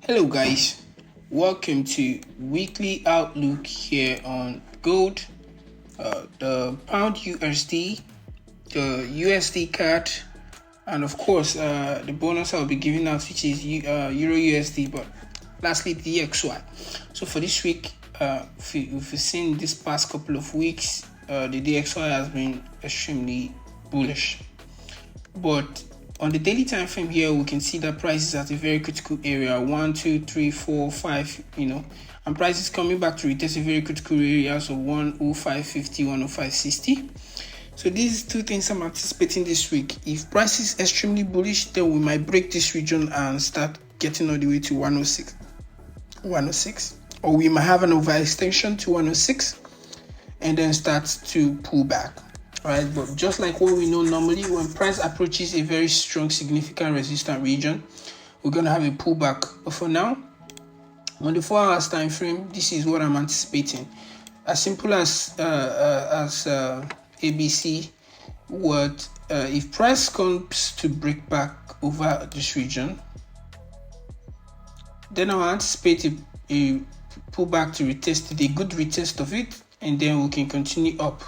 Hello guys, welcome to weekly outlook here on gold, the pound USD, the USDCAD, and of course the bonus I'll be giving out, which is Euro USD, but lastly the XY. So for this week, if you've seen this past couple of weeks, the DXY has been extremely bullish, but on the daily time frame here, we can see that price is at a very critical area, 1, 2, 3, 4, 5, and price is coming back to retest a very critical areas of 105.50, 105.60. So these two things I'm anticipating this week. If price is extremely bullish, then we might break this region and start getting all the way to 106, or we might have an overextension to 106 and then start to pull back. Right, but just like what we know normally, when price approaches a very strong, significant resistance region, we're going to have a pullback. But for now, on the 4 hours time frame, this is what I'm anticipating. As simple as ABC, if price comes to break back over this region, then I'll anticipate a pullback to retest it, a good retest of it, and then we can continue up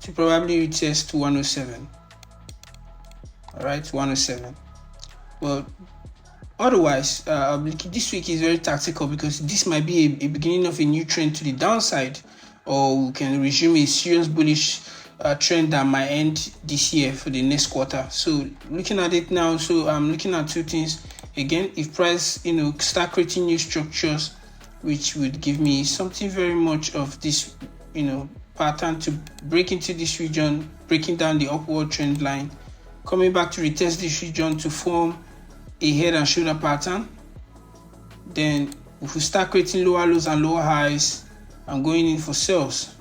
to probably retest to 107. All right, 107. Well, otherwise, this week is very tactical because this might be a beginning of a new trend to the downside, or we can resume a serious bullish trend that might end this year for the next quarter. So looking at it now, so I'm looking at two things. Again, if price, start creating new structures, which would give me something very much of this, pattern to break into this region, breaking down the upward trend line, coming back to retest this region to form a head and shoulder pattern. Then if we start creating lower lows and lower highs, I'm going in for sales.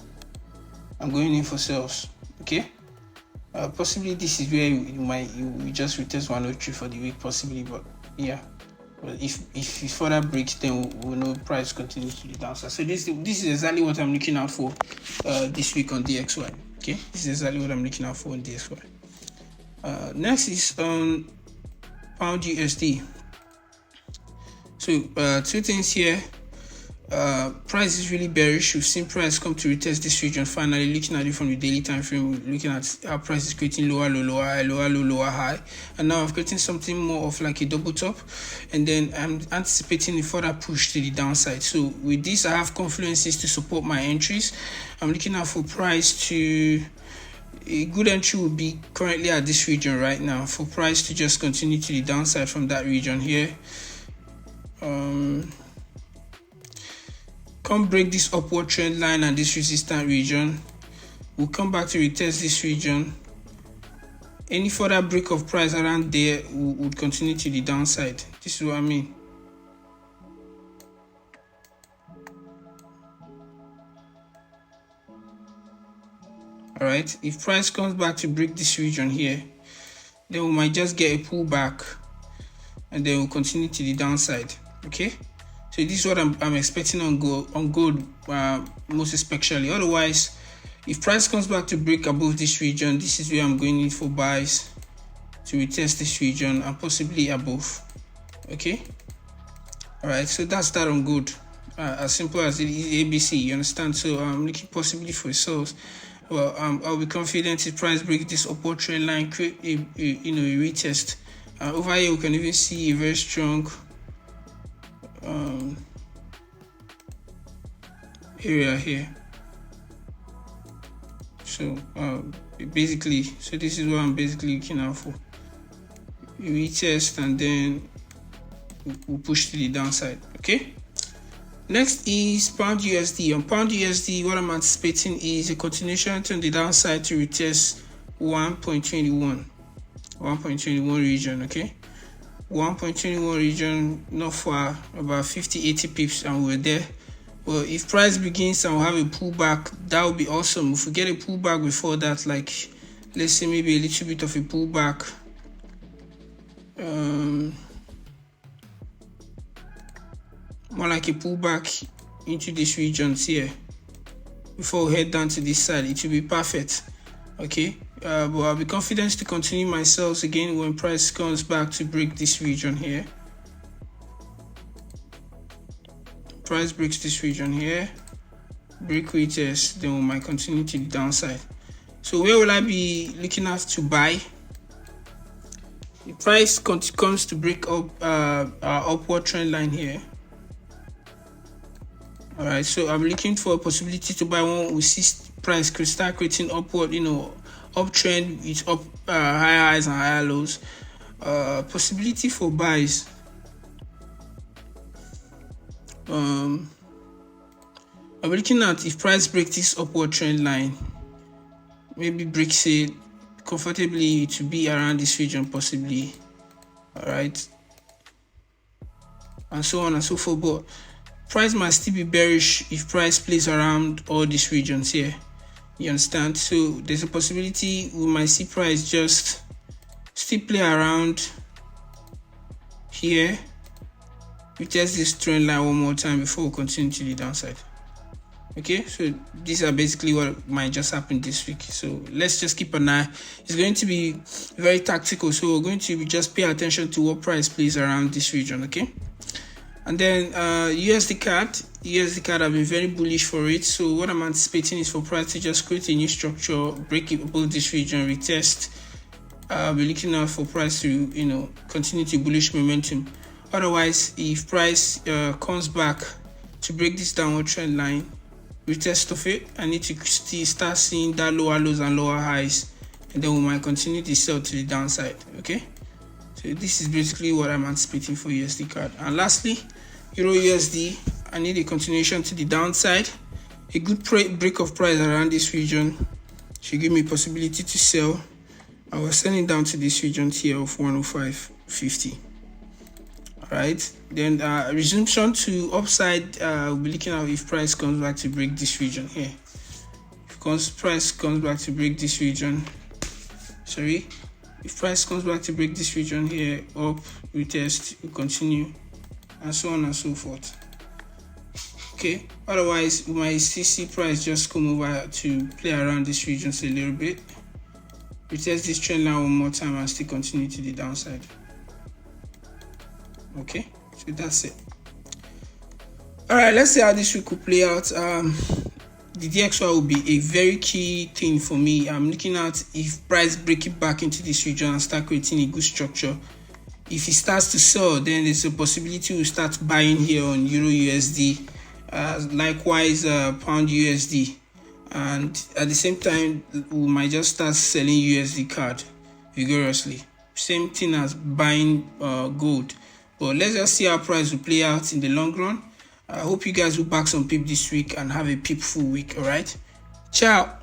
Okay, possibly this is where you just retest 103 for the week, possibly, but yeah. Well, if it further breaks, then we'll know price continues to the downside. So this is exactly what I'm looking out for this week on DXY. Okay, this is exactly what I'm looking out for on DXY. Next is on pound USD. So two things here. Price is really bearish. We've seen price come to retest this region. Finally, looking at it from the daily time frame, we're looking at how price is creating lower low, lower high, lower low, lower high, and now I'm creating something more of like a double top, and then I'm anticipating a further push to the downside. So with this, I have confluences to support my entries. I'm looking out for price to a good entry would be currently at this region right now, for price to just continue to the downside from that region here. Come break this upward trend line and this resistance region. We'll come back to retest this region. Any further break of price around there would continue to the downside. This is what I mean. All right, if price comes back to break this region here, then we might just get a pullback and then we'll continue to the downside. Okay, so this is what I'm expecting on gold, most especially. Otherwise, if price comes back to break above this region, this is where I'm going in for buys to retest this region and possibly above. Okay, all right, so that's that on gold. As simple as it is ABC, you understand? So I'm looking possibly for sales. Well, I'll be confident if price breaks this upward trend line, create a retest. Over here, we can even see a very strong area here. So basically, this is what I'm basically looking out for. We retest and then we'll push to the downside. Okay, next is pound USD. On pound USD, what I'm anticipating is a continuation to the downside to retest 1.21 region. Okay, 1.21 region, not far, about 50-80 pips, and we're there. Well, if price begins and we'll have a pullback, that would be awesome. If we get a pullback before that, like let's say maybe a little bit of a pullback, more like a pullback into these regions here before we head down to this side, it will be perfect. Okay, but I'll be confident to continue my sales again when price comes back to break this region here. price breaks this region here, break retest, then we might continue to the downside. So where will I be looking at to buy? The price comes to break up our upward trend line here. All right, so I'm looking for a possibility to buy when we see price could start creating upward, uptrend with higher highs and higher lows. Possibility for buys. I'm looking at if price breaks this upward trend line, maybe breaks it comfortably to be around this region possibly. All right, and so on and so forth. But price might still be bearish if price plays around all these regions here. You understand? So there's a possibility we might see price just still play around here. We test this trend line one more time before we continue to the downside. Okay, so these are basically what might just happen this week. So let's just keep an eye. It's going to be very tactical, so we're going to just pay attention to what price plays around this region. Okay, and then USDCAD, I've been very bullish for it. So what I'm anticipating is for price to just create a new structure, break it above this region, retest. I'll be looking out for price to continue to bullish momentum. Otherwise, if price comes back to break this downward trend line, retest of it, I need to start seeing that lower lows and lower highs, and then we might continue to sell to the downside. Okay, so this is basically what I'm anticipating for USDCAD. And lastly, Euro USD, I need a continuation to the downside. A good break of price around this region should give me possibility to sell. I was selling down to this region here of 105.50. Right, then resumption to upside, we'll be looking at if price comes back to break this region here. If price comes back to break this region, if price comes back to break this region here, up, retest, we continue, and so on and so forth. Okay, otherwise we might still see price just come over to play around this region a little bit, retest this trend line one more time, and still continue to the downside. Okay, so that's it. All right, let's see how this week will play out. The DXY will be a very key thing for me. I'm looking at if price break it back into this region and start creating a good structure. If it starts to sell, then there's a possibility we'll start buying here on Euro USD, likewise Pound USD, and at the same time we might just start selling USDCAD vigorously. Same thing as buying gold. But let's just see how price will play out in the long run. I hope you guys will back some pip this week and have a pipful week. All right, ciao.